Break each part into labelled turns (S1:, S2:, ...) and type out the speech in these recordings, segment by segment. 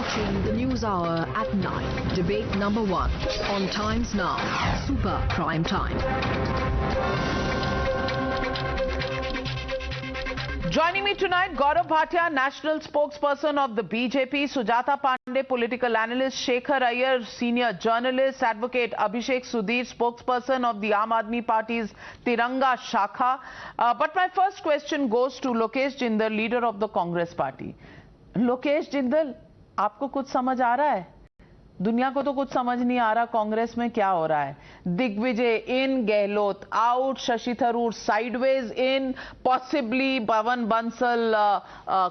S1: watching the News Hour at 9. Debate number 1 on Times Now. Super Prime Time.
S2: Joining me tonight, Gaurav Bhatia, National Spokesperson of the BJP, Sujata Pandey, Political Analyst, Shekhar Iyer, Senior Journalist, Advocate Abhishek Sudhir, Spokesperson of the Aam Aadmi Party's Tiranga Shakha. But my first question goes to Lokesh Jindal, leader of the Congress Party. Lokesh Jindal, आपको कुछ समझ आ रहा है? दुनिया को तो कुछ समझ नहीं आ रहा कांग्रेस में क्या हो रहा है. Digvijay in, Gehlot out, Shashi Tharoor sideways in, possibly Pawan Bansal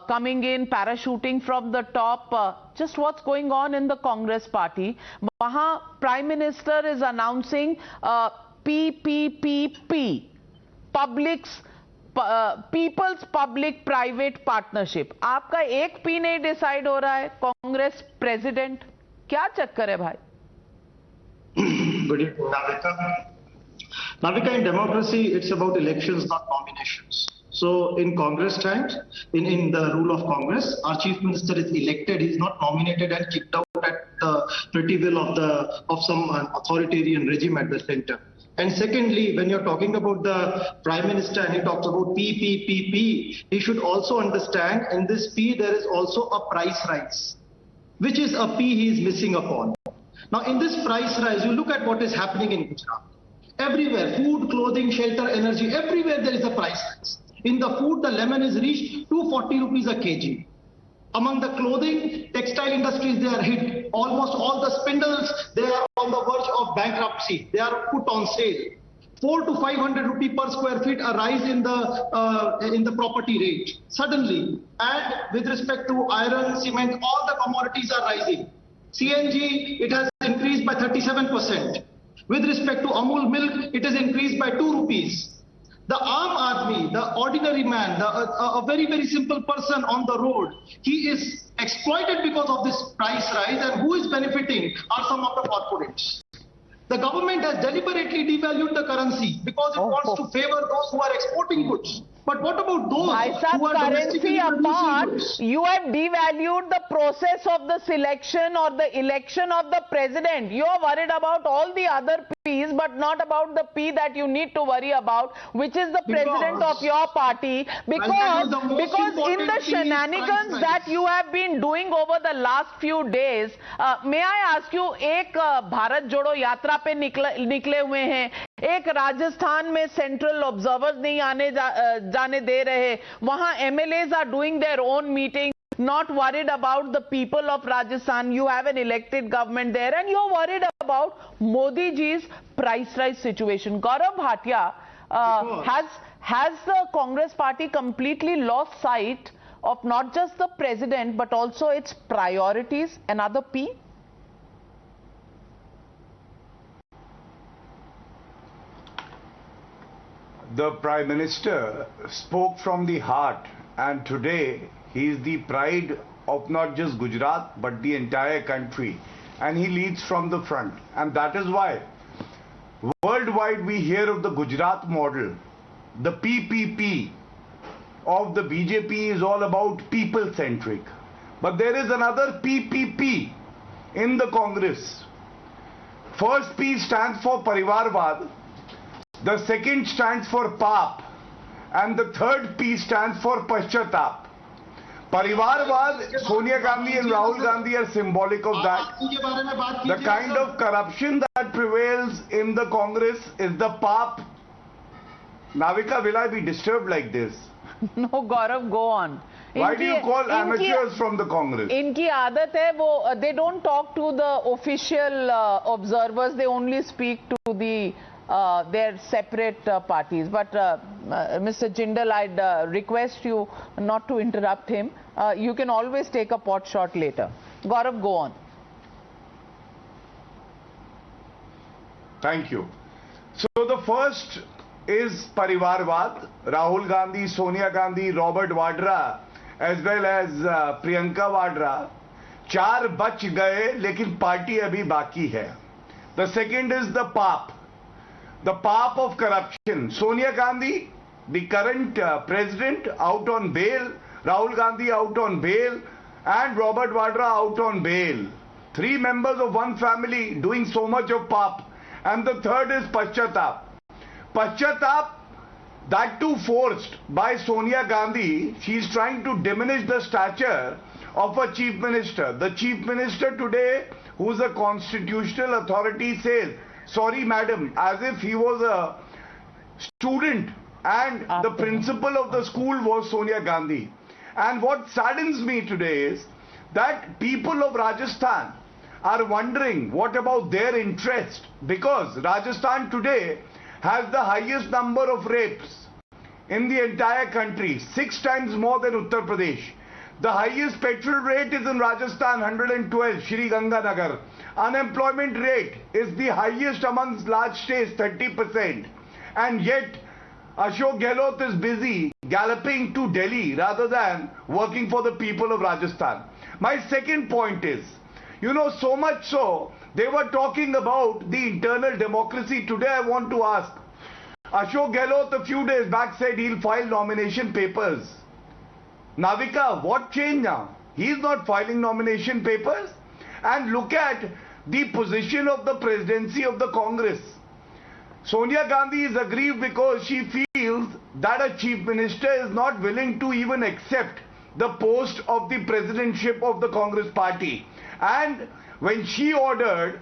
S2: coming in, parachuting from the top. Just what's going on in the Congress party? वहाँ Prime Minister is announcing PPPP, People's Public Private Partnership. आपका एक P नहीं decide हो रहा है. Congress president, क्या चक्कर है भाई?
S3: Good evening, Navika. Navika, in democracy, it's about elections, not nominations. So in Congress times, in the rule of Congress, our Chief Minister is elected. He's not nominated and kicked out at the pretty will of some authoritarian regime at the center. And secondly, when you're talking about the Prime Minister and he talks about PPPP, he should also understand in this P there is also a price rise, which is a P he is missing upon. Now in this price rise, you look at what is happening in Gujarat. Everywhere, food, clothing, shelter, energy, everywhere there is a price rise. In the food, the lemon is reached 240 rupees a kg. Among the clothing, textile industries, they are hit. Almost all the spindles, they are on the verge of bankruptcy. They are put on sale. 400 to 500 rupee per square feet, a rise in the property rate suddenly. And with respect to iron, cement, all the commodities are rising. CNG, it has increased by 37%. With respect to Amul milk, it has increased by 2 rupees. The Aam Aadmi, the ordinary man, a very, very simple person on the road, he is exploited because of this price rise, and who is benefiting are some of the corporates. The government has deliberately devalued the currency because it wants to favor those who are exporting goods. But what about those who are
S2: currency apart, you have devalued the process of the selection or the election of the president. You are worried about all the other P's, but not about the P that you need to worry about, which is the president of your party. Because in the shenanigans that you have been doing over the last few days, may I ask you, एक भारत जोड़ो यात्रा पे निकले हुए हैं, एक राजस्थान में central observers नहीं आने जाने दे रहे, वहां MLAs are doing their own meetings, not worried about the people of Rajasthan. You have an elected government there and you're worried about Modi ji's price rise situation. Gaurav Bhatia, has the Congress party completely lost sight of not just the president but also its priorities? Another P?
S4: The Prime Minister spoke from the heart, and today he is the pride of not just Gujarat but the entire country, and he leads from the front. And that is why worldwide we hear of the Gujarat model. The PPP of the BJP is all about people-centric. But there is another PPP in the Congress. First P stands for Parivarwaad. The second stands for Paap, and the third P stands for Pashchaataap. Parivarwaad, Sonia Gandhi and Rahul Gandhi are symbolic of that. The kind of corruption that prevails in the Congress is the Paap. Navika, will I be disturbed like this?
S2: No, Gaurav, go on.
S4: Why do you call amateurs from the Congress?
S2: इनकी आदत है they don't talk to the official observers, they only speak to the their separate parties. But Mr. Jindal, I'd request you not to interrupt him. You can always take a pot shot later. Gaurav, go on.
S4: Thank you. So the first is Parivarwaad. Rahul Gandhi, Sonia Gandhi, Robert Vadra, as well as Priyanka Vadra. 4 बच गए, लेकिन party अभी बाकी है. The second is the Paap. The Paap of corruption. Sonia Gandhi, the current president, out on bail. Rahul Gandhi out on bail. and Robert Vadra out on bail. 3 members of one family doing so much of Paap. And the third is Pashchaataap. Pashchaataap, that too forced by Sonia Gandhi. She is trying to diminish the stature of a chief minister. The chief minister today, who is a constitutional authority, says, sorry madam, as if he was a student and the principal of the school was Sonia Gandhi. And what saddens me today is that people of Rajasthan are wondering what about their interest, because Rajasthan today has the highest number of rapes in the entire country, 6 times more than Uttar Pradesh. The highest petrol rate is in Rajasthan, 112, Shri Ganganagar. Unemployment rate is the highest amongst large states, 30%. And yet, Ashok Gehlot is busy galloping to Delhi rather than working for the people of Rajasthan. My second point is, you know, so much so, they were talking about the internal democracy. Today I want to ask, Ashok Gehlot a few days back said he'll file nomination papers. Navika, what change now? He's not filing nomination papers. And look at the position of the presidency of the Congress. Sonia Gandhi is aggrieved because she feels that a chief minister is not willing to even accept the post of the presidentship of the Congress party. And when she ordered,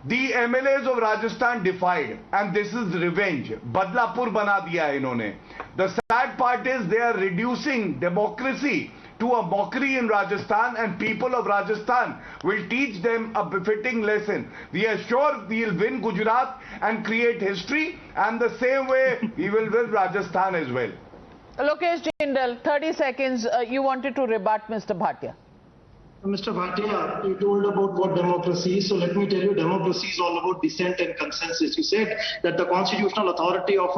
S4: the MLAs of Rajasthan defied, and this is revenge. Badlapur bana diya hai inhone. The sad part is they are reducing democracy to a mockery in Rajasthan, and people of Rajasthan will teach them a befitting lesson. We are sure we will win Gujarat and create history, and the same way we will win Rajasthan as well.
S2: Lokesh Jindal, 30 seconds. You wanted to rebut Mr. Bhatia.
S3: Mr. Bhatia, you told about what democracy is. So let me tell you, democracy is all about dissent and consensus. You said that the constitutional authority of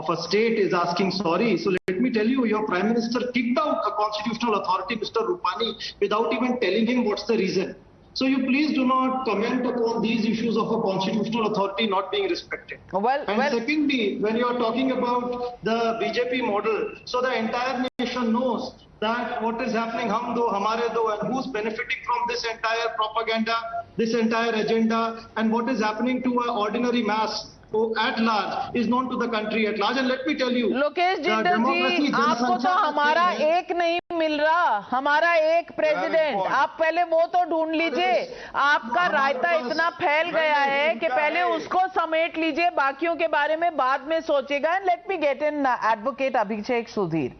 S3: a state is asking sorry. So let me tell you, your Prime Minister kicked out a constitutional authority, Mr. Rupani, without even telling him what's the reason. So you please do not comment upon these issues of a constitutional authority not being respected. Secondly, when you are talking about the BJP model, so the entire nation knows that what is happening, hum do, hamare do, and who's benefiting from this entire propaganda, this entire agenda, and what is happening to an ordinary mass at large is known to the country at large. And let me tell you,
S2: Lokesh Jindal ji, आपको तो हमारा एक नहीं मिल रहा, हमारा एक president, आप पहले वो तो ढूंढ लीजिए. आपका रायता इतना फैल गया है कि पहले उसको समेट लीजिए, बाकियों के बारे में बाद में सोचेगा. And let me get in Advocate Abhishek Sudhir.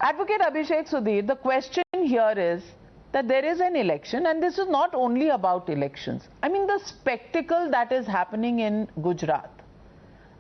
S2: Advocate Abhishek Sudhir, the question here is that there is an election, and this is not only about elections. I mean, the spectacle that is happening in Gujarat,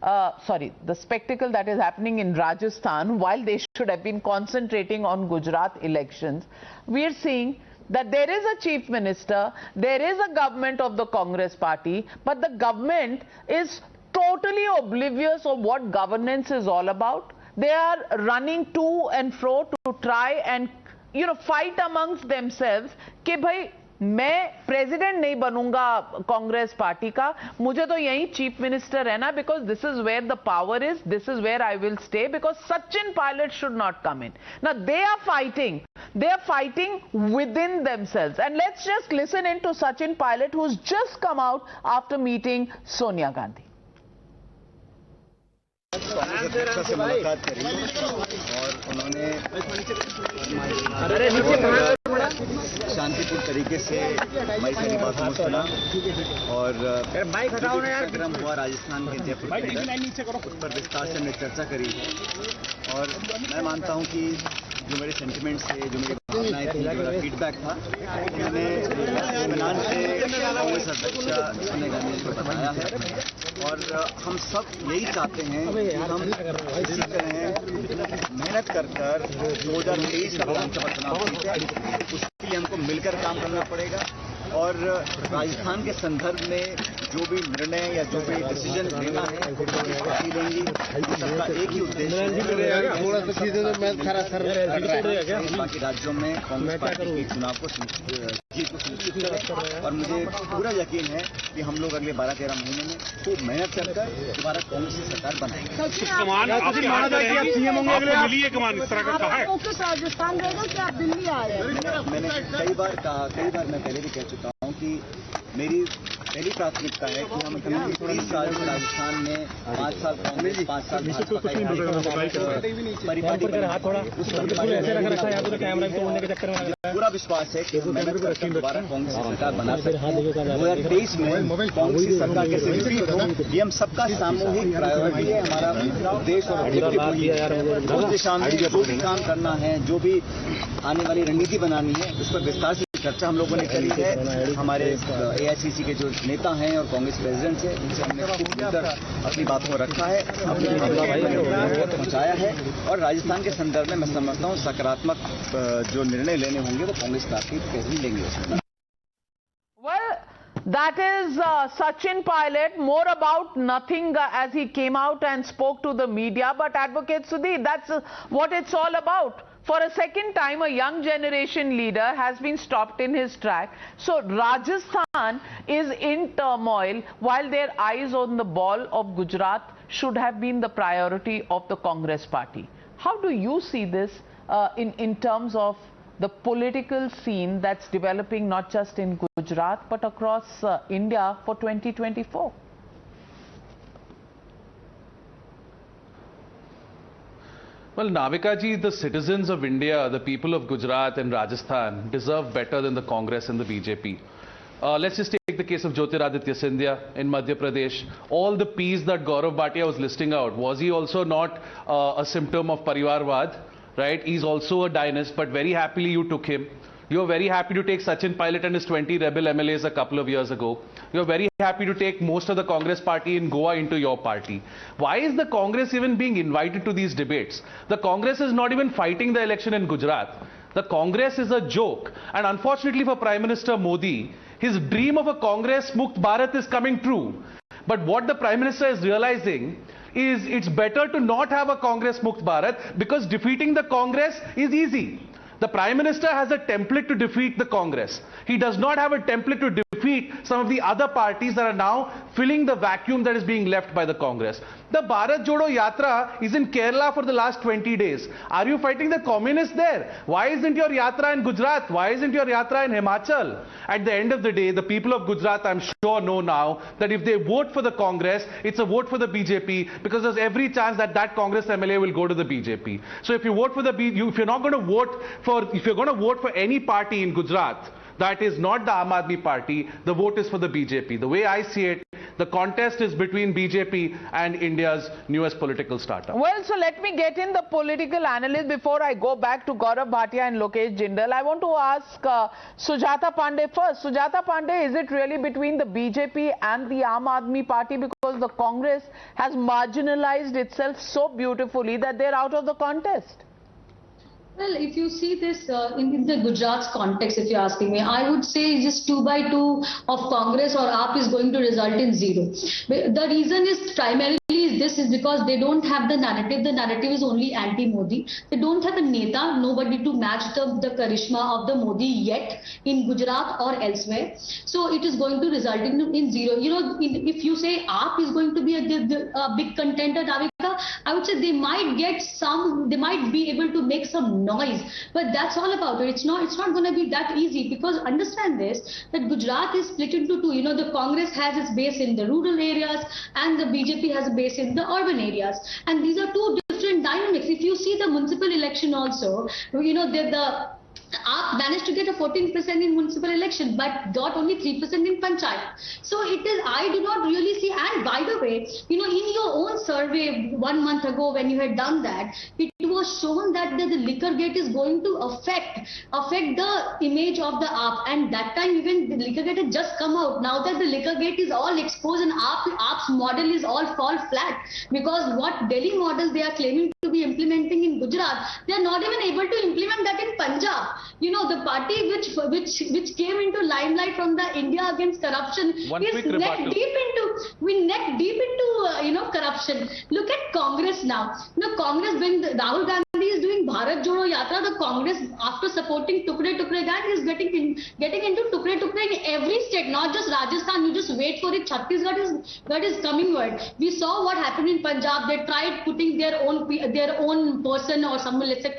S2: the spectacle that is happening in Rajasthan, while they should have been concentrating on Gujarat elections, we are seeing that there is a chief minister, there is a government of the Congress party, but the government is totally oblivious of what governance is all about. They are running to and fro to try and, you know, fight amongst themselves कि भाई मैं president नहीं बनूंगा Congress party का, मुझे तो यही chief minister रहना, because this is where the power is, this is where I will stay, because Sachin Pilot should not come in. Now they are fighting within themselves. And let's just listen into Sachin Pilot, who's just come out after meeting Sonia Gandhi.
S5: Congress अध्यक्ष से मुलाकात करी और उन्होंने शांतिपूर्ण तरीके से हमारी सारी बातों को सुना और कार्यक्रम हुआ राजस्थान के जयपुर में, उस पर विस्तार से हमने चर्चा करी. और मैं मानता हूं कि जो मेरे सेंटिमेंट्स थे, जो मेरी भावनाएं थी, जो मेरा फीडबैक था, मैंने इत्मीनान से कांग्रेस अध्यक्ष सोनिया गांधी को बताया है. और हम सब यही चाहते हैं कि हम इसी तरह मेहनत कर 2023 का विधानसभा चुनाव जीतें. उसके लिए हमको मिलकर काम करना पड़ेगा. और राजस्थान के संदर्भ में जो भी निर्णय या जो भी डिसीजन लेना है पार्टी लेंगी. सबका एक ही उद्देश्य है, बाकी राज्यों में कांग्रेस पार्टी की चुनाव को जीत को सुनिश्चित करें और मुझे पूरा यकीन है कि हम लोग अगले 12-13 महीने में खूब मेहनत करकर दोबारा कांग्रेस की सरकार बनाएंगे।
S6: राजस्थान रहेगा कि आप दिल्ली आ रहे हैं?
S5: मैंने कई बार मैं पहले भी कह चुका हूँ कि मेरी पहली प्राथमिकता है कि हम 30 साल से राजस्थान में 5 साल कांग्रेस 5 साल पूरा विश्वास है कि दोबारा कांग्रेस की सरकार बना सकते हैं। 2023 में कांग्रेस की सरकार कैसे विकसित हो, ये हम सबका सामूहिक प्रायोरिटी है। हमारा देश और ऑब्जेक्टिव उस दिशा में जो भी काम करना है, जो भी आने वाली रणनीति बनानी है, उस पर विस्तार से चर्चा हम लोगों ने करी है। हमारे एआईसीसी के जो नेता हैं और कांग्रेस प्रेसिडेंट है, उनसे हमने खूब मिलकर अपनी बातों को रखा है, अपनी पहुंचाया है और राजस्थान के संदर्भ में मैं समझता हूँ सकारात्मक जो निर्णय लेने होंगे वो कांग्रेस पार्टी कैसे लेंगे।
S2: That is Sachin Pilot, more about nothing as he came out and spoke to the media. But Advocate Sudhir, that's what it's all about. For a second time, a young generation leader has been stopped in his track. So Rajasthan is in turmoil while their eyes on the ball of Gujarat should have been the priority of the Congress party. How do you see this in terms of the political scene that's developing not just in Gujarat but across India for 2024?
S7: Well, Navika ji, the citizens of India, the people of Gujarat and Rajasthan deserve better than the Congress and the BJP. Let's just take the case of Jyotiraditya Scindia in Madhya Pradesh. All the P's that Gaurav Bhatia was listing out, was he also not a symptom of Parivarwaad? Right? He's also a Dynast, but very happily you took him. You're very happy to take Sachin Pilot and his 20 rebel MLAs a couple of years ago. You're very happy to take most of the Congress party in Goa into your party. Why is the Congress even being invited to these debates? The Congress is not even fighting the election in Gujarat. The Congress is a joke. And unfortunately for Prime Minister Modi, his dream of a Congress Mukt Bharat is coming true. But what the Prime Minister is realizing is it's better to not have a Congress Mukt Bharat because defeating the Congress is easy. The Prime Minister has a template to defeat the Congress. He does not have a template to defeat some of the other parties that are now filling the vacuum that is being left by the Congress. The Bharat Jodo Yatra is in Kerala for the last 20 days. Are you fighting the communists there? Why isn't your Yatra in Gujarat? Why isn't your Yatra in Himachal? At the end of the day, the people of Gujarat, I'm sure, know now that if they vote for the Congress, it's a vote for the BJP because there's every chance that that Congress MLA will go to the BJP. So if you vote for the if you're not going to vote if you're going to vote for any party in Gujarat that is not the Aam Aadmi party, the vote is for the BJP. The way I see it, the contest is between BJP and India's newest political startup.
S2: Well, so let me get in the political analyst before I go back to Gaurav Bhatia and Lokesh Jindal. I want to ask Sujata Pandey first. Sujata Pandey, is it really between the BJP and the Aam Aadmi party because the Congress has marginalized itself so beautifully that they're out of the contest?
S8: Well, if you see this in the Gujarat's context, if you're asking me, I would say just 2x2 of Congress or AAP is going to result in 0. The reason is primarily is because they don't have the narrative. The narrative is only anti-Modi. They don't have a neta, nobody to match the charisma of the Modi yet in Gujarat or elsewhere. So it is going to result in 0. You know, if you say AAP is going to be a big contender, Navika, I would say they might get some, they might be able to make some noise, but that's all about it. It's not going to be that easy because understand this, that Gujarat is split into two. You know, the Congress has its base in the rural areas and the BJP has a base in the urban areas, and these are two different dynamics. If you see the municipal election also, you know, the AAP managed to get a 14% in municipal election but got only 3% in panchayat. So it is, I do not really see, and by the way, you know, in your own survey 1 month ago when you had done that, it was shown that the liquor gate is going to affect the image of the AAP, and that time even the liquor gate had just come out. Now that the liquor gate is all exposed and AAP's model is all fall flat because what Delhi models they are claiming to be implementing in Gujarat, they are not even able to implement that in Punjab. You know, the party which came into limelight from the India Against Corruption is neck deep into you know, corruption. Look at Congress now. You know, Congress, when Rahul Gandhi is doing Bharat Jodo Yatra, the Congress, after supporting Tukde Tukde gang, is getting into Tukde Tukde in every state, not just Rajasthan. You just wait for it. Chhattisgarh is coming word. We saw what happened in Punjab. They tried putting their own person or someone, let's say,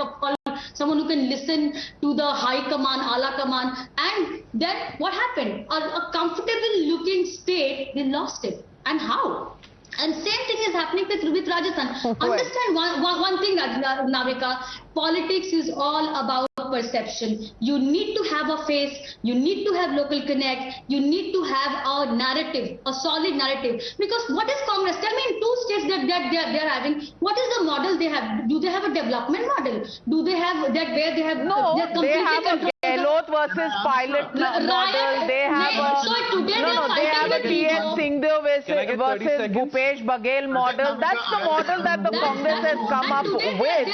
S8: someone who can listen to the high command, ala command, and then what happened? A comfortable looking state, they lost it. And how? And same thing is happening with Rajasthan. Understand one thing, Navika. Politics is all about perception. You need to have a face. You need to have local connect. You need to have a narrative, a solid narrative. Because what is Congress? Tell me, in 2 states that they're having, what is the model they have? Do they have a development model? Do they have that where they have
S2: they have a Gaurav versus pilot model. They have they have a TN Singhdeo versus Bhupesh Baghel model. That's the model that the Congress has come up with.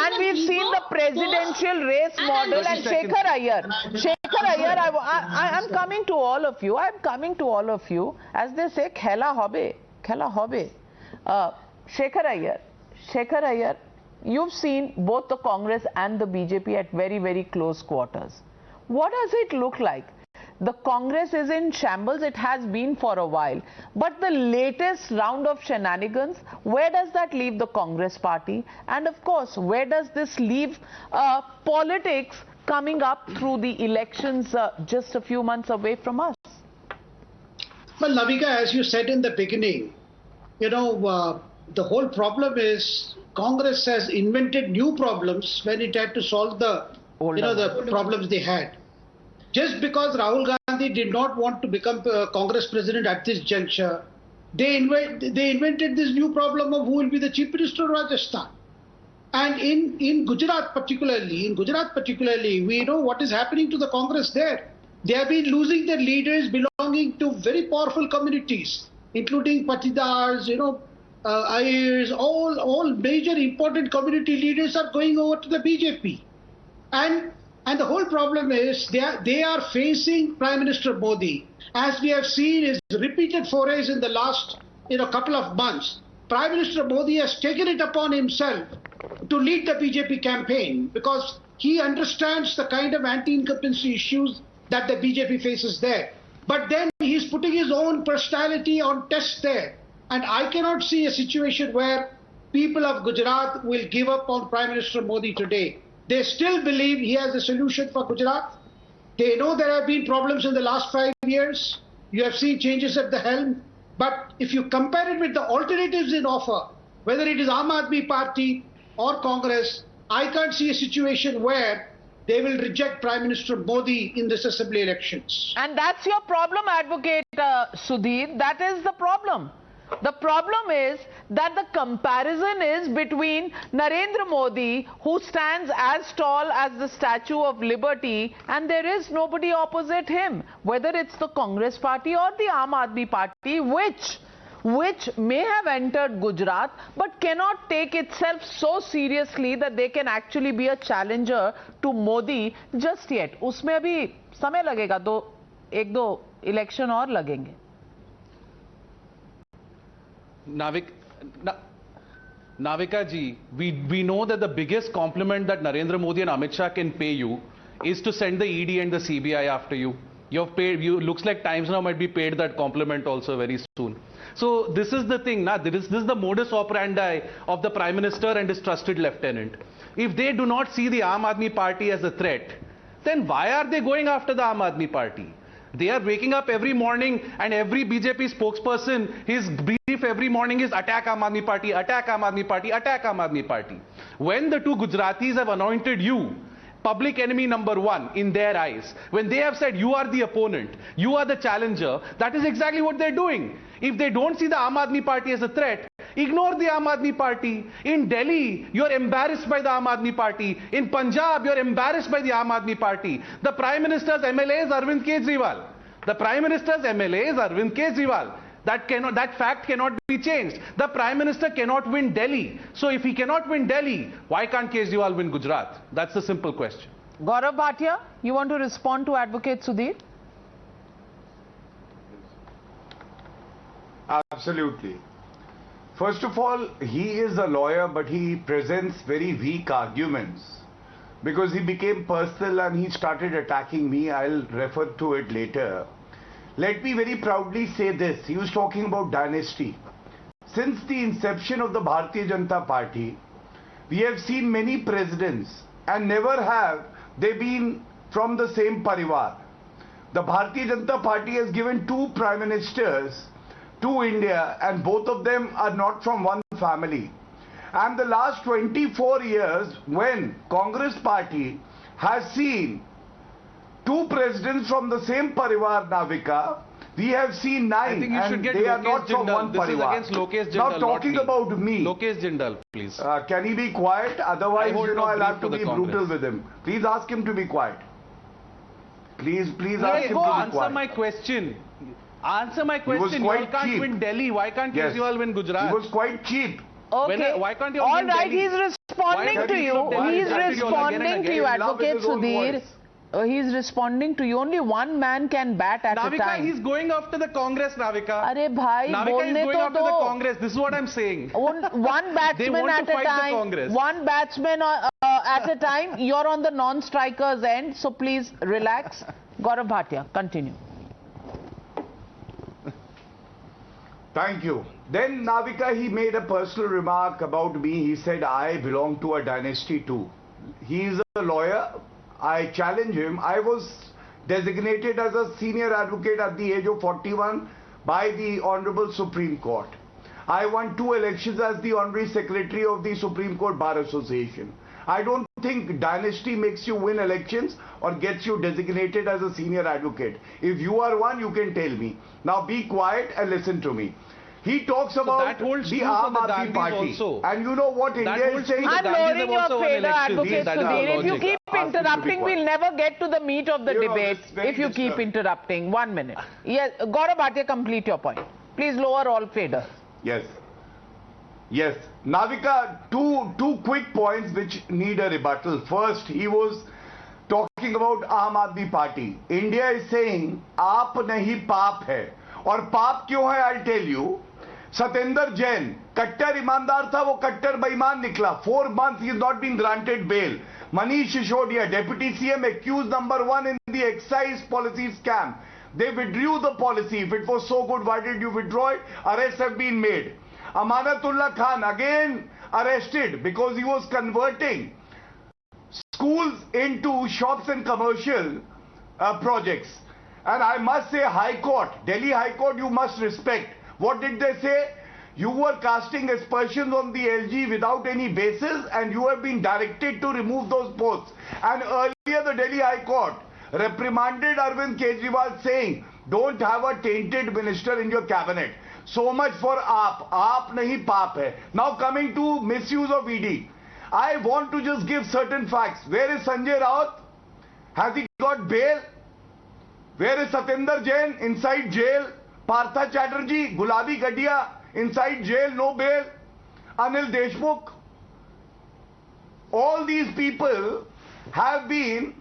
S2: And we've seen the presidential race model and Shekhar Iyer. I'm coming to all of you. I'm coming to all of you. As they say, khela hobe. Shekhar Iyer, you've seen both the Congress and the BJP at very, very close quarters. What does it look like? The Congress is in shambles. It has been for a while. But the latest round of shenanigans, where does that leave the Congress party? And of course, where does this leave politics coming up through the elections just a few months away from us?
S9: Well, Navika, as you said in the beginning, the whole problem is Congress has invented new problems when it had to solve the problems they had. Just because Rahul Gandhi did not want to become Congress president at this juncture, they invented this new problem of who will be the chief minister of Rajasthan. And in Gujarat particularly, we know what is happening to the Congress there. They have been losing their leaders belonging to very powerful communities, including Patidars, Ayers, all major important community leaders are going over to the BJP. And the whole problem is they are facing Prime Minister Modi. As we have seen his repeated forays in the last couple of months, Prime Minister Modi has taken it upon himself to lead the BJP campaign because he understands the kind of anti-incumbency issues that the BJP faces there. But then he's putting his own personality on test there. And I cannot see a situation where people of Gujarat will give up on Prime Minister Modi today. They still believe he has a solution for Gujarat. They know there have been problems in the last 5 years. You have seen changes at the helm. But if you compare it with the alternatives in offer, whether it is Aam Aadmi Party or Congress, I can't see a situation where they will reject Prime Minister Modi in this assembly elections.
S2: And that's your problem, Advocate Sudhir. That is the problem. The problem is that the comparison is between Narendra Modi, who stands as tall as the Statue of Liberty, and there is nobody opposite him, whether it's the Congress party or the Aam Aadmi party, which may have entered Gujarat, but cannot take itself so seriously that they can actually be a challenger to Modi just yet. Usme abhi samay lagega, ek do election aur lagenge.
S7: Navika ji, we know that the biggest compliment that Narendra Modi and Amit Shah can pay you is to send the ED and the CBI after you. Looks like Times Now might be paid that compliment also very soon. So this is the thing, this is the modus operandi of the Prime Minister and his trusted lieutenant. If they do not see the Aam Aadmi Party as a threat, then why are they going after the Aam Aadmi Party? They are waking up every morning and every BJP spokesperson, his brief every morning is attack Aam Aadmi Party, attack Aam Aadmi Party, attack Aam Aadmi Party. When the two Gujaratis have anointed you public enemy number one in their eyes, when they have said you are the opponent, you are the challenger, that is exactly what they're doing. If they don't see the Aam Aadmi Party as a threat, ignore the Aam Aadmi Party. In Delhi, you're embarrassed by the Aam Aadmi Party. In Punjab, you're embarrassed by the Aam Aadmi Party. The Prime Minister's MLA is Arvind Kejriwal. The Prime Minister's MLA is Arvind Kejriwal. That fact cannot be changed. The Prime Minister cannot win Delhi. So if he cannot win Delhi, why can't Kejriwal win Gujarat? That's the simple question.
S2: Gaurav Bhatia, you want to respond to Advocate Sudhir?
S4: Absolutely. First of all, he is a lawyer, but he presents very weak arguments because he became personal and he started attacking me. I'll refer to it later. Let me very proudly say this. He was talking about dynasty. Since the inception of the Bharatiya Janata Party, we have seen many presidents and never have they been from the same Parivar. The Bharatiya Janata Party has given 2 prime ministers to India and both of them are not from one family. And the last 24 years when Congress party has seen 2 presidents from the same Parivar, Navika, we have seen 9
S7: I think you should
S4: and
S7: get
S4: they are
S7: Lokesh
S4: not from
S7: Jindal.
S4: one
S7: This
S4: Parivar.
S7: is against Lokesh Jindal,
S4: now talking
S7: not
S4: about me.
S7: Lokesh Jindal, please.
S4: Can he be quiet? Otherwise,
S7: hold no
S4: I'll
S7: brief
S4: have to
S7: to the
S4: be
S7: Congress.
S4: brutal with him. Please ask him to be quiet. Please ask him to be
S7: Answer
S4: quiet.
S7: my question. Answer my
S4: was
S7: question. You all
S4: quite
S7: can't
S4: cheap.
S7: win Delhi. Why can't
S4: Yes.
S7: you all win Gujarat?
S4: He was quite cheap.
S2: Okay.
S7: Why can't you all
S2: All
S7: win
S2: right,
S7: Delhi?
S2: he's responding
S7: Why
S2: to
S7: can't
S2: you.
S7: you stop Delhi?
S2: He's
S7: Why can't you all again and
S2: responding to
S7: again?
S2: you,
S4: In love with
S2: Advocate
S4: his own
S2: Sudhir.
S4: voice.
S2: He's responding to you. Only one man can bat at a
S7: Navika,
S2: time.
S7: he's going after the Congress, Navika.
S2: Arey bhai,
S7: Navika is
S2: bolne
S7: going
S2: to
S7: after the
S2: do.
S7: Congress. This is what I'm saying.
S2: One batsman
S7: want
S2: at
S7: to
S2: a
S7: fight the
S2: time.
S7: Congress.
S2: One batsman at a time. You're on the non-strikers end, so please relax. Gaurav Bhatia, continue.
S4: Thank you. Then Navika, he made a personal remark about me. He said, I belong to a dynasty too. He is a lawyer. I challenge him. I was designated as a senior advocate at the age of 41 by the Honorable Supreme Court. I won 2 elections as the Honorary Secretary of the Supreme Court Bar Association. I don't think dynasty makes you win elections or gets you designated as a senior advocate. If you are one, you can tell me. Now be quiet and listen to me. He talks about
S7: that holds
S4: the
S7: true for
S4: Aam
S7: the
S4: Aadmi
S7: Gandhis
S4: Party.
S7: also.
S4: And you know what India is saying?
S2: I'm lowering your fader, Advocate
S7: That is our
S2: Sudhir. If you
S7: logic.
S2: keep
S4: Ask him to be
S2: interrupting,
S4: quiet.
S2: we'll never get to the meat of the
S4: You know,
S2: debate
S4: it's very
S2: if you keep
S4: disturbing.
S2: interrupting. 1 minute. Yes, Gaurav Bhatia, complete your point. Please lower all faders.
S4: Yes. Yes. Navika, two quick points which need a rebuttal. First, he was talking about Aam Aadmi Party. India is saying, aap nahi paap hai. और पाप क्यों है? I'll tell you. Satinder Jain, कट्टर ईमानदार था, वो कट्टर बेईमान निकला. 4 months he has not been granted bail. Manish Sisodiya, Deputy CM, accused number 1 in the excise policy scam. They withdrew the policy. If it was so good, why did you withdraw it? Arrests have been made. Amanatullah Khan, again arrested because he was converting schools into shops and commercial projects. And I must say, High Court, Delhi High Court, you must respect. What did they say? You were casting aspersions on the LG without any basis and you have been directed to remove those posts. And earlier the Delhi High Court reprimanded Arvind Kejriwal saying, don't have a tainted minister in your cabinet. So much for aap. Aap nahi paap hai. Now coming to misuse of ED. I want to just give certain facts. Where is Sanjay Raut? Has he got bail? Where is Satinder Jain? Inside jail. Partha Chatterjee, Gulabi Gadia, inside jail, no bail. Anil Deshmukh. All these people have been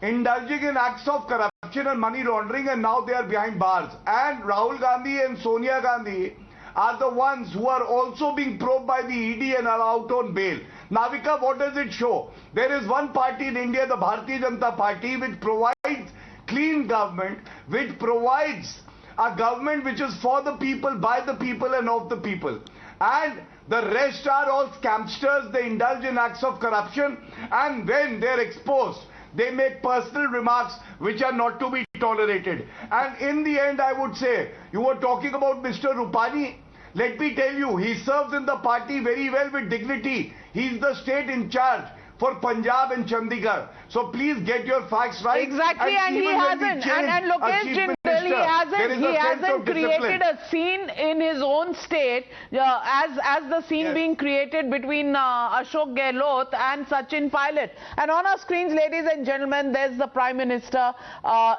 S4: indulging in acts of corruption and money laundering and now they are behind bars. And Rahul Gandhi and Sonia Gandhi are the ones who are also being probed by the ED and are out on bail. Navika, what does it show? There is one party in India, the Bharatiya Janata Party, which provides clean government, which provides a government which is for the people, by the people and of the people. And the rest are all scamsters. They indulge in acts of corruption and when they are exposed, they make personal remarks which are not to be tolerated. And in the end, I would say, you were talking about Mr. Rupani. Let me tell you, he serves in the party very well with dignity. He is the state in charge for Punjab and Chandigarh. So please get your facts right.
S2: Exactly, and he hasn't. And Lokesh Jindal, he hasn't created a scene in his own state as the scene being created between Ashok Gehlot and Sachin Pilot. And on our screens, ladies and gentlemen, there's the Prime Minister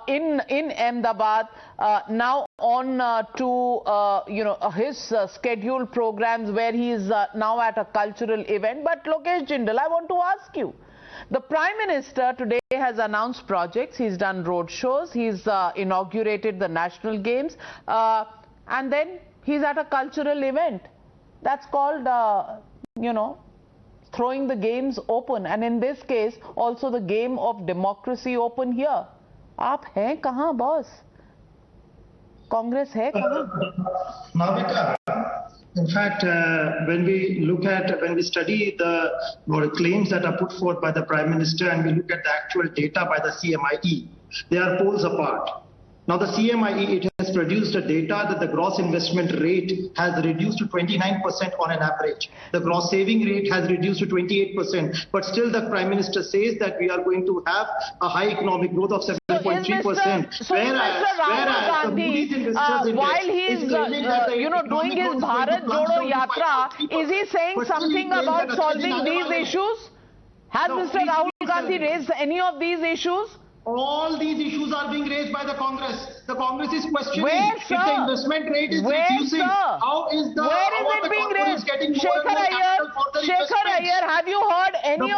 S2: in Ahmedabad now on to his scheduled programs where he is now at a cultural event. But Lokesh Jindal, I want to ask you. The Prime Minister today has announced projects, he's done road shows, he's inaugurated the National Games and then he's at a cultural event. That's called, throwing the games open. And in this case, also the game of democracy open here. आप हैं कहाँ, boss? Congress है कहाँ?
S3: Navika, in fact, when we study the claims that are put forth by the Prime Minister and we look at the actual data by the CMIE, they are poles apart. Now the CMIE, it has produced a data that the gross investment rate has reduced to 29% on an average. The gross saving rate has reduced to 28%. But still the Prime Minister says that we are going to have a high economic growth of 7.3%.
S2: Whereas the Moody's Investors Index
S6: while he is
S2: doing his Bharat Jodo Yatra, is he saying something about solving these issues? Has Mr. Rahul Gandhi raised any of these issues?
S3: All these issues are being raised by the Congress. The Congress is questioning if
S2: sir?
S3: the investment rate is
S2: Where,
S3: reducing.
S2: Sir?
S3: How is
S2: it being raised? Shekhar Iyer, have you heard any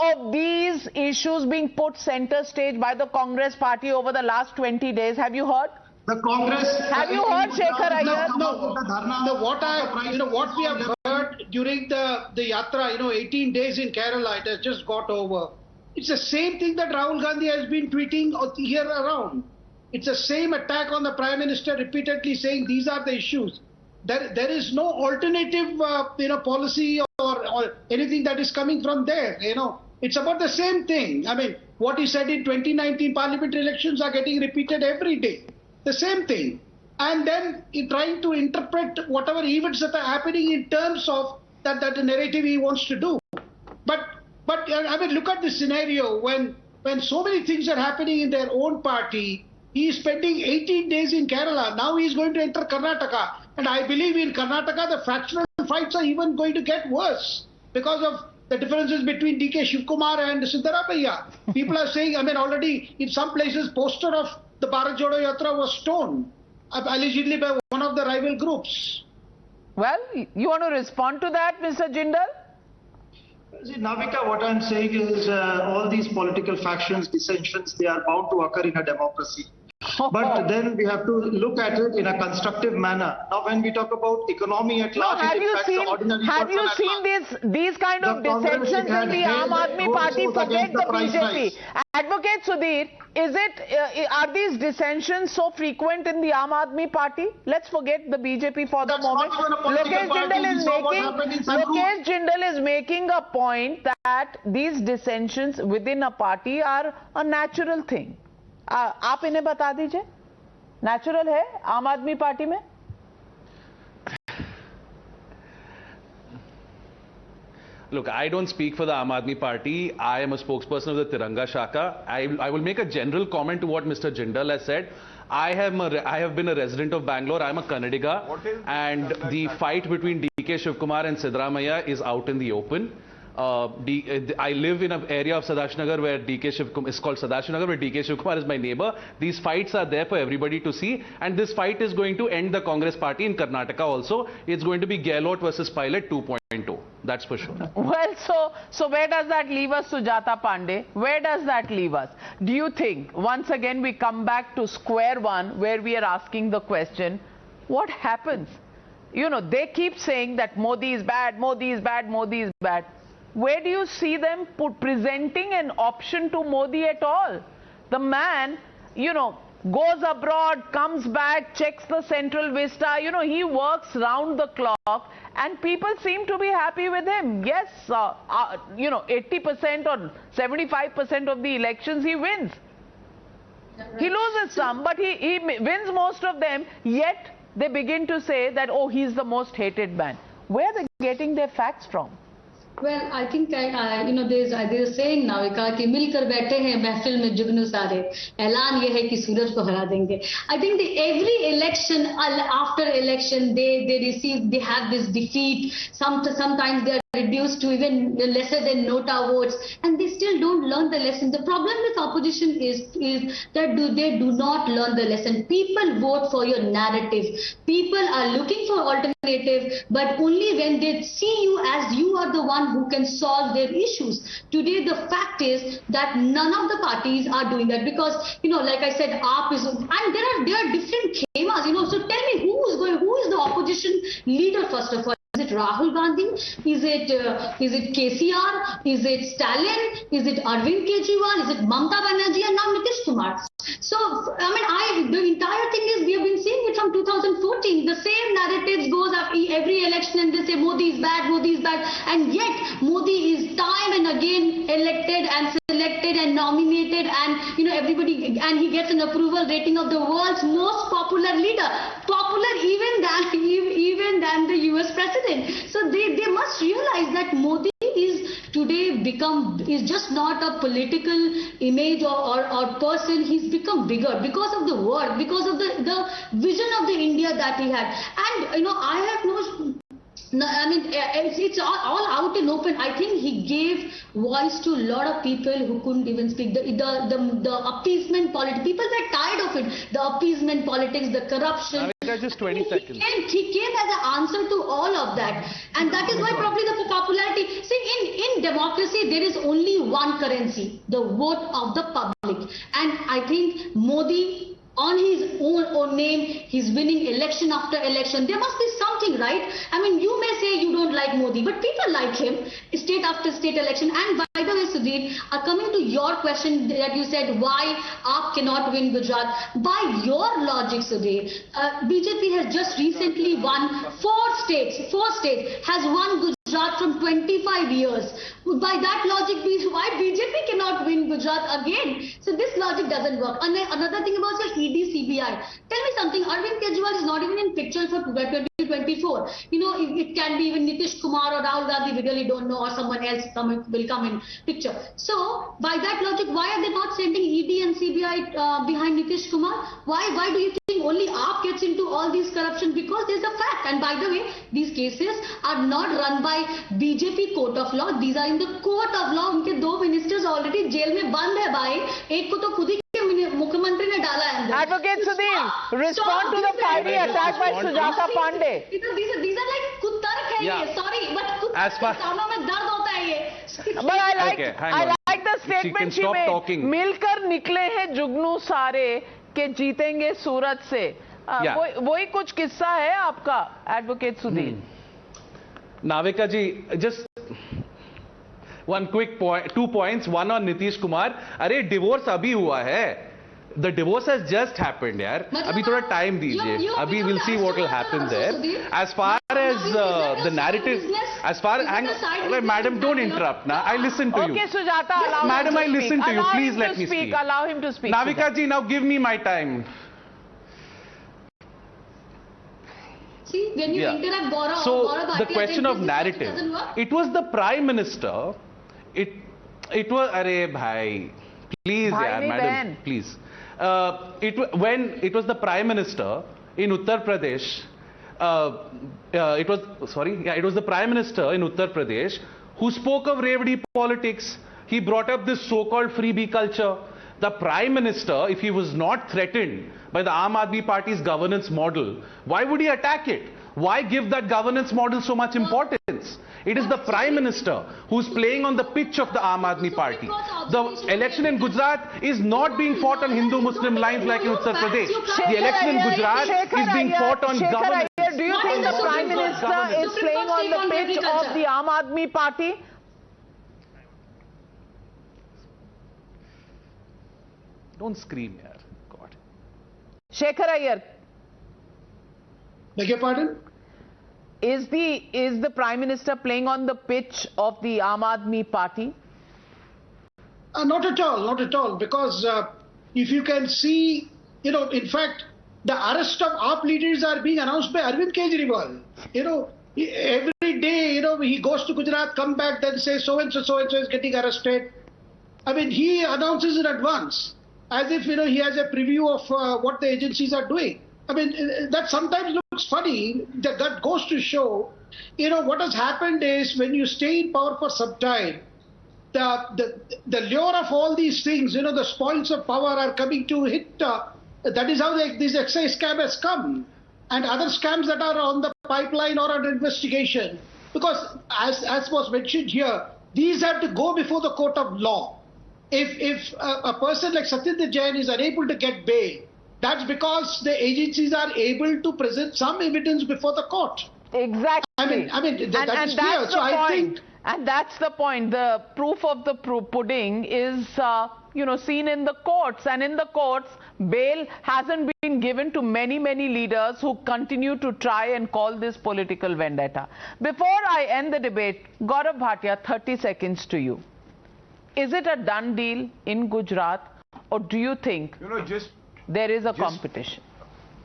S2: of these issues being put center stage by the Congress party over the last 20 days? Have you heard?
S3: The Congress.
S2: Have you heard Shekhar Iyer?
S9: What we have heard during the yatra, 18 days in Kerala, it has just got over. It's the same thing that Rahul Gandhi has been tweeting here around. It's the same attack on the Prime Minister, repeatedly saying these are the issues. There is no alternative, policy or anything that is coming from there. It's about the same thing. I mean, what he said in 2019 parliamentary elections are getting repeated every day. The same thing. And then trying to interpret whatever events that are happening in terms of that narrative he wants to do. But I mean, look at the scenario when so many things are happening in their own party. He is spending 18 days in Kerala. Now he is going to enter Karnataka. And I believe in Karnataka, the factional fights are even going to get worse because of the differences between DK Shivkumar and Siddaramaiah. People are saying, I mean, already in some places, poster of the Bharat Jodo Yatra was torn, allegedly by one of the rival groups.
S2: Well, you want to respond to that, Mr. Jindal?
S3: See, Navika, what I'm saying is all these political factions, dissensions, they are bound to occur in a democracy. But then we have to look at it in a constructive manner. Now, when we talk about economy at large,
S2: have you seen these kind of dissensions in the Aam Aadmi Party? Forget the BJP. Advocate Sudhir, are these dissensions so frequent in the Aam Aadmi Party? Let's forget the BJP for the moment. Lokesh Jindal is making a point that these dissensions within a party are a natural thing. आप इन्हें बता दीजिए, natural है आम आदमी party में?
S7: Look, I don't speak for the Aam Aadmi Party. I am a spokesperson of the Tiranga Shaka. I will make a general comment to what Mr. Jindal has said. I have been a resident of Bangalore. I'm a Kannadiga, and the fight between DK Shivkumar and Siddaramaiah is out in the open. I live in an area of Sadashinagar where DK Shivkumar is called Sadashinagar, where DK Shivkumar is my neighbor. These fights are there for everybody to see, and this fight is going to end the Congress party in Karnataka also. It's going to be Gaylord versus Pilot 2.0. That's for sure.
S2: Well, so where does that leave us, Sujata Pandey? Where does that leave us? Do you think, once again, we come back to square one where we are asking the question, what happens? They keep saying that Modi is bad, Modi is bad, Modi is bad. Where do you see them presenting an option to Modi at all? The man, goes abroad, comes back, checks the central vista, he works round the clock and people seem to be happy with him. Yes, 80% or 75% of the elections he wins. He loses some, but he wins most of them, yet they begin to say that, oh, he's the most hated man. Where are they getting their facts from?
S8: Well, I think there's a saying Navika कि मिलकर बैठे हैं महफिल में जुगनू सारे ऐलान ये है कि सूरज को हरा देंगे. I think every election, after election, they have this defeat. Sometimes they are reduced to even lesser than nota votes, and they still don't learn the lesson. The problem with opposition is that they do not learn the lesson. People vote for your narrative. People are looking for alternative, but only when they see you as you are the one who can solve their issues. Today, the fact is that none of the parties are doing that because, like I said, AAP is, and there are different themas, so tell me who is the opposition leader first of all? Is it Rahul Gandhi? Is it KCR? Is it Stalin? Is it Arvind Kejriwal? Is it Mamata Banerjee? And now Nitish Kumar. So, I mean, the entire thing is we have been seeing it from 2014. The same narratives goes up every election and they say Modi is bad, and yet Modi is time and again elected and selected and nominated, and everybody, and he gets an approval rating of the world's most popular leader, popular even than the US president. So they must realize that Modi is today is just not a political image or person. He's become bigger because of the work, because of the vision of the India that he had. And I have it's all out and open. I think he gave voice to a lot of people who couldn't even speak. The appeasement politics, people were tired of it. The appeasement politics, the corruption.
S7: Just 20 seconds.
S8: He came as an answer to all of that, and that is why probably the popularity. See, in democracy there is only one currency: the vote of the public. And I think Modi, on his own name, he's winning election after election. There must be something, right? I mean, you may say you don't like Modi, but people like him, state after state election. And by the way, Sudhir, coming to your question that you said, why AAP cannot win Gujarat? By your logic, Sudhir, BJP has just recently won 4 states, has won Gujarat from 25 years. By that logic, why BJP cannot win Gujarat again? So this logic doesn't work. And another thing about your ED CBI. Tell me something, Arvind Kejriwal is not even in picture for 2024. It can be even Nitish Kumar or Rahul Gandhi, we really don't know, or someone else will come in picture. So by that logic, why are they not sending ED and CBI behind Nitish Kumar? Why do you think only AAP gets into all these corruption? Because there's a fact. And by the way, these cases are not run by BJP court of law. These are in the court of law. Unke 2 ministers already jail mein band hai bhai. Ek ko to khud hi Mukhyamantri ne dala hai andar.
S2: Advocate Sudhir, respond to the fiery attack by Sujata Pandey.
S8: These are like kuttark hai ye. Sorry, but kuttark ke kaanon mein dard hota hai ye.
S2: But I like the statement she made. मिलकर निकले हैं जुगनू सारे के जीतेंगे सूरत से. वही कुछ किस्सा है आपका, advocate Sudhir.
S7: Navika ji, just one quick point, 2 points. One on Nitish Kumar. अरे divorce अभी हुआ है. The divorce has just happened, yaar. अभी थोड़ा time दीजिए. अभी we'll see what will happen there. As far as the narrative, as far as madam, don't interrupt. Now I listen to you.
S2: Okay, Sujata, allow
S7: madam,
S2: him to
S7: I listen to you. Please let me speak.
S2: Allow him to speak.
S7: Navika ji, now give me my time.
S8: See, when you interrupt Gaurav,
S7: so the question of narrative, it was the Prime Minister, it was, arey bhai, please yaar, madam, please. When it was the Prime Minister in Uttar Pradesh, it was the Prime Minister in Uttar Pradesh who spoke of revdi politics. He brought up this so-called freebie culture. The Prime Minister, if he was not threatened by the Aam Aadmi Party's governance model, why would he attack it? Why give that governance model so much importance? It is the Prime Minister who's playing on the pitch of the Aam Aadmi Party. The election in Gujarat is not being fought on Hindu-Muslim lines like in Uttar Pradesh. The election in Gujarat is being fought on governance.
S2: Do you think the Prime Minister is playing on the pitch of the Aam Aadmi Party?
S7: Don't scream here, God.
S2: Shekhar Iyer.
S9: Beg your pardon?
S2: Is the Prime Minister playing on the pitch of the Aam Aadmi Party?
S9: Not at all, because if you can see, in fact, the arrest of AAP leaders are being announced by Arvind Kejriwal. Every day, he goes to Gujarat, come back, then says so-and-so is getting arrested. I mean, he announces in advance, as if, he has a preview of what the agencies are doing. I mean, that sometimes looks funny. That goes to show, what has happened is when you stay in power for some time, the lure of all these things, the spoils of power are coming to hit. That is how this excise scam has come. And other scams that are on the pipeline or under investigation. Because as was mentioned here, these have to go before the court of law. If a person like Satyendra Jain is unable to get bail, that's because the agencies are able to present some evidence before the court.
S2: Exactly.
S9: I mean, that is clear. So I think.
S2: And that's the point. The proof of the pudding is, seen in the courts. And in the courts, bail hasn't been given to many, many leaders who continue to try and call this political vendetta. Before I end the debate, Gaurav Bhatia, 30 seconds to you. Is it a done deal in Gujarat, or do you think there is a competition?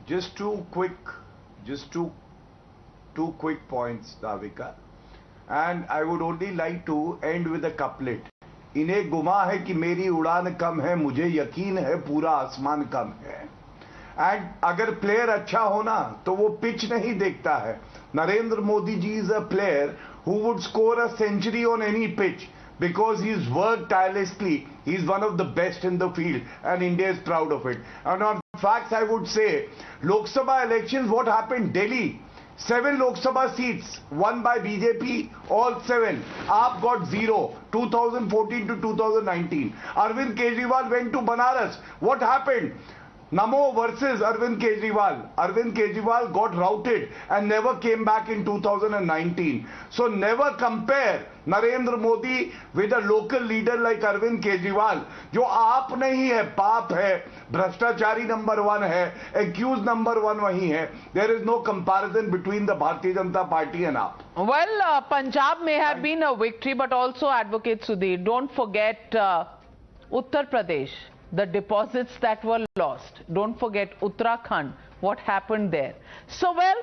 S4: Just two quick points, Navika. And I would only like to end with a couplet. इन्हें गुमा है कि मेरी उड़ान कम है, मुझे यकीन है पूरा आसमान कम है. And अगर प्लेयर अच्छा होना तो वो पिच नहीं देखता है. Narendra Modi ji is a player who would score a century on any pitch because he's worked tirelessly. He's one of the best in the field and India is proud of it. And on facts, I would say, Lok Sabha elections, what happened? Delhi. 7 Lok Sabha seats won by BJP, all 7. Aap got 0, 2014 to 2019. Arvind Kejriwal went to Banaras. What happened? Namo versus Arvind Kejriwal. Arvind Kejriwal got routed and never came back in 2019. So never compare Narendra Modi with a local leader like Arvind Kejriwal. जो आप नहीं है, पाप है, भ्रष्टाचारी number 1 है, accused number 1 वही है. There is no comparison between the Bharatiya Janata Party and AAP.
S2: Well, Punjab may have been a victory, but also, Advocate Sudhir, don't forget Uttar Pradesh. The deposits that were lost. Don't forget Uttarakhand, what happened there. So, well,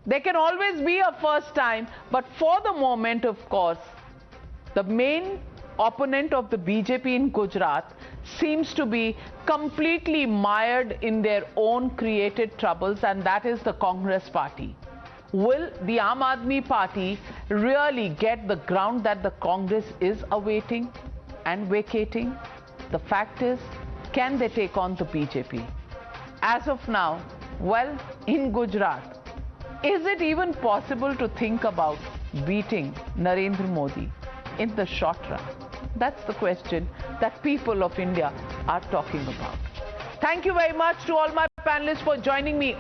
S2: there can always be a first time, but for the moment, of course, the main opponent of the BJP in Gujarat seems to be completely mired in their own created troubles, and that is the Congress party. Will the Aam Aadmi party really get the ground that the Congress is awaiting and vacating? The fact is, can they take on the BJP? As of now, well, in Gujarat, is it even possible to think about beating Narendra Modi in the short run? That's the question that people of India are talking about. Thank you very much to all my panelists for joining me